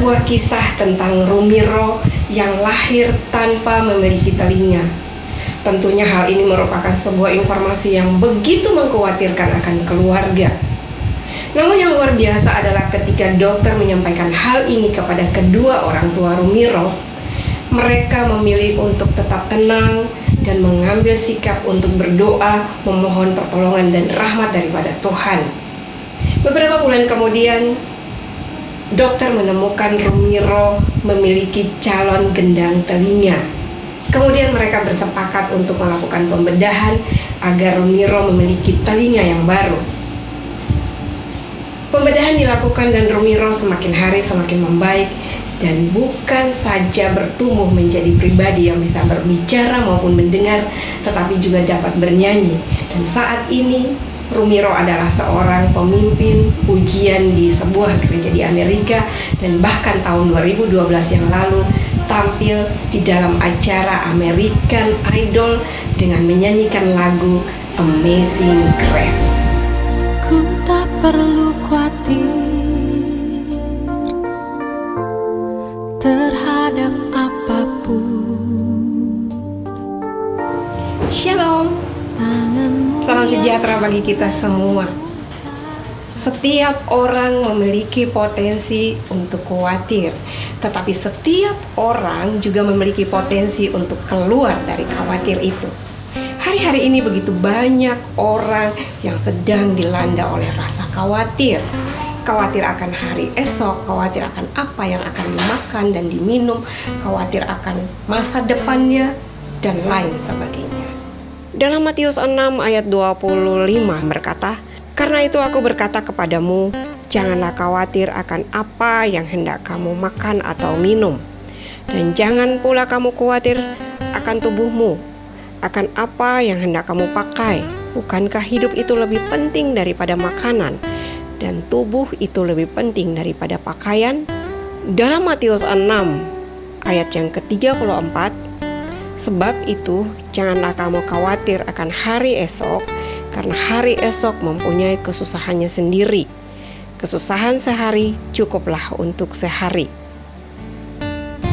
sebuah kisah tentang Rumiro yang lahir tanpa memiliki telinga. Tentunya hal ini merupakan sebuah informasi yang begitu mengkhawatirkan akan keluarga. Namun yang luar biasa adalah ketika dokter menyampaikan hal ini kepada kedua orang tua Rumiro, mereka memilih untuk tetap tenang dan mengambil sikap untuk berdoa, memohon pertolongan dan rahmat daripada Tuhan. Beberapa bulan kemudian, dokter menemukan Rumiro memiliki calon gendang telinga. Kemudian mereka bersepakat untuk melakukan pembedahan agar Rumiro memiliki telinga yang baru. Pembedahan dilakukan dan Rumiro semakin hari semakin membaik dan bukan saja bertumbuh menjadi pribadi yang bisa berbicara maupun mendengar, tetapi juga dapat bernyanyi. Dan saat ini Rumiro adalah seorang pemimpin pujian di sebuah gereja di Amerika, dan bahkan tahun 2012 yang lalu tampil di dalam acara American Idol dengan menyanyikan lagu Amazing Grace. Ku tak perlu khawatir terhadap apapun. Shalom. Salam sejahtera bagi kita semua. Setiap orang memiliki potensi untuk khawatir, tetapi setiap orang juga memiliki potensi untuk keluar dari khawatir itu. Hari-hari ini begitu banyak orang yang sedang dilanda oleh rasa khawatir. Khawatir akan hari esok, khawatir akan apa yang akan dimakan dan diminum, khawatir akan masa depannya, dan lain sebagainya. Dalam Matius 6 ayat 25 berkata, "Karena itu aku berkata kepadamu, janganlah khawatir akan apa yang hendak kamu makan atau minum. Dan jangan pula kamu khawatir akan tubuhmu, akan apa yang hendak kamu pakai. Bukankah hidup itu lebih penting daripada makanan, dan tubuh itu lebih penting daripada pakaian?" Dalam Matius 6 ayat yang ke-34, "Sebab itu janganlah kamu khawatir akan hari esok, karena hari esok mempunyai kesusahannya sendiri. Kesusahan sehari cukuplah untuk sehari."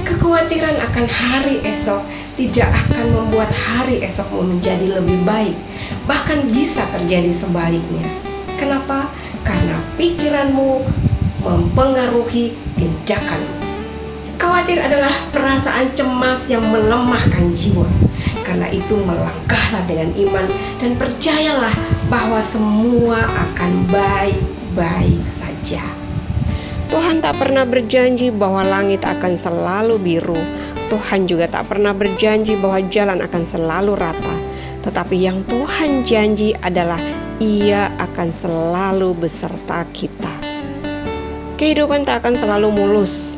Kekhawatiran akan hari esok tidak akan membuat hari esokmu menjadi lebih baik. Bahkan bisa terjadi sebaliknya. Kenapa? Karena pikiranmu mempengaruhi tindakanmu. Khawatir adalah perasaan cemas yang melemahkan jiwa. Karena itu melangkahlah dengan iman dan percayalah bahwa semua akan baik-baik saja. Tuhan tak pernah berjanji bahwa langit akan selalu biru. Tuhan juga tak pernah berjanji bahwa jalan akan selalu rata. Tetapi yang Tuhan janji adalah Ia akan selalu beserta kita. Kehidupan tak akan selalu mulus,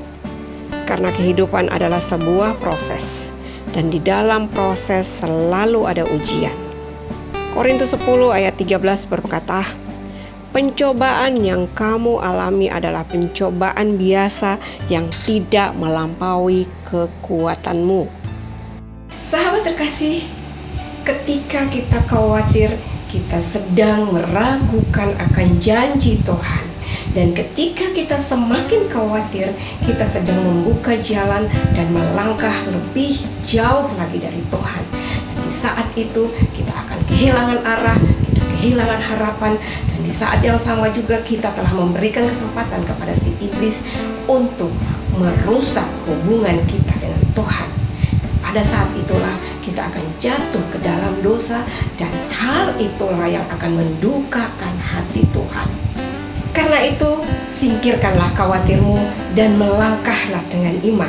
karena kehidupan adalah sebuah proses, dan di dalam proses selalu ada ujian. Korintus 10 ayat 13 berkata, "Pencobaan yang kamu alami adalah pencobaan biasa yang tidak melampaui kekuatanmu." Sahabat terkasih, ketika kita khawatir, kita sedang meragukan akan janji Tuhan. Dan ketika kita semakin khawatir, kita sedang membuka jalan dan melangkah lebih jauh lagi dari Tuhan. Dan di saat itu kita akan kehilangan arah, kita kehilangan harapan. Dan di saat yang sama juga kita telah memberikan kesempatan kepada si iblis untuk merusak hubungan kita dengan Tuhan. Pada saat itulah kita akan jatuh ke dalam dosa, dan hal itulah yang akan mendukakan hati Tuhan. Karena itu, singkirkanlah khawatirmu dan melangkahlah dengan iman.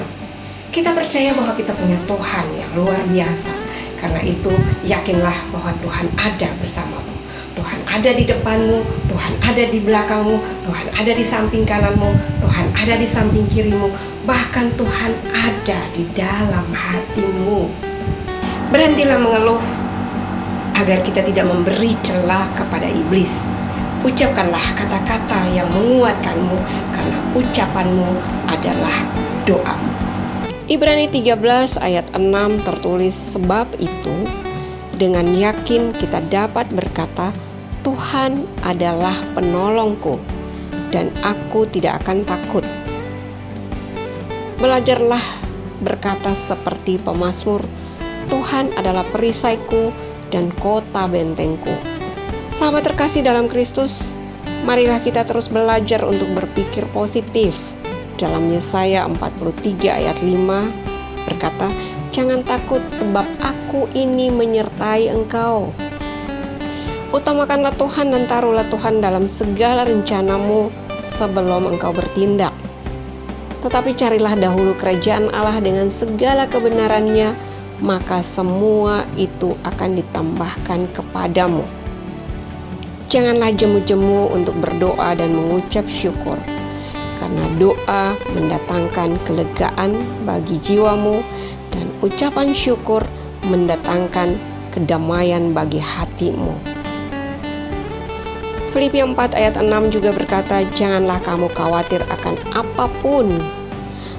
Kita percaya bahwa kita punya Tuhan yang luar biasa. Karena itu, yakinlah bahwa Tuhan ada bersamamu. Tuhan ada di depanmu, Tuhan ada di belakangmu, Tuhan ada di samping kananmu, Tuhan ada di samping kirimu. Bahkan Tuhan ada di dalam hatimu. Berhentilah mengeluh agar kita tidak memberi celah kepada iblis. Ucapkanlah kata-kata yang menguatkanmu, karena ucapanmu adalah doa. Ibrani 13 ayat 6 tertulis, "Sebab itu dengan yakin kita dapat berkata, Tuhan adalah penolongku dan aku tidak akan takut." Belajarlah berkata seperti pemazmur, Tuhan adalah perisaiku dan kota bentengku. Sahabat terkasih dalam Kristus, marilah kita terus belajar untuk berpikir positif. Dalam Yesaya 43 ayat 5 berkata, jangan takut sebab aku ini menyertai engkau. Utamakanlah Tuhan dan taruhlah Tuhan dalam segala rencanamu sebelum engkau bertindak. Tetapi carilah dahulu kerajaan Allah dengan segala kebenarannya, maka semua itu akan ditambahkan kepadamu. Janganlah jemu-jemu untuk berdoa dan mengucap syukur, karena doa mendatangkan kelegaan bagi jiwamu dan ucapan syukur mendatangkan kedamaian bagi hatimu. Filipi 4 ayat 6 juga berkata, janganlah kamu khawatir akan apapun,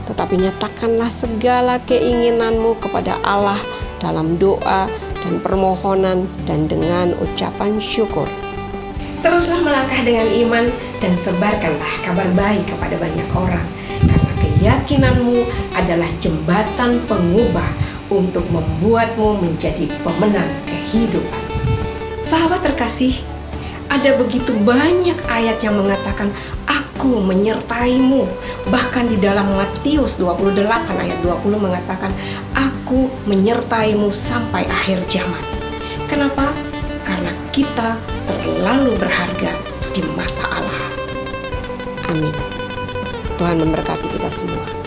tetapi nyatakanlah segala keinginanmu kepada Allah dalam doa dan permohonan dan dengan ucapan syukur. Teruslah melangkah dengan iman dan sebarkanlah kabar baik kepada banyak orang, karena keyakinanmu adalah jembatan pengubah untuk membuatmu menjadi pemenang kehidupan. Sahabat terkasih, ada begitu banyak ayat yang mengatakan aku menyertaimu. Bahkan di dalam Matius 28 ayat 20 mengatakan aku menyertaimu sampai akhir zaman. Kenapa? Karena kita terlalu berharga di mata Allah. Amin. Tuhan memberkati kita semua.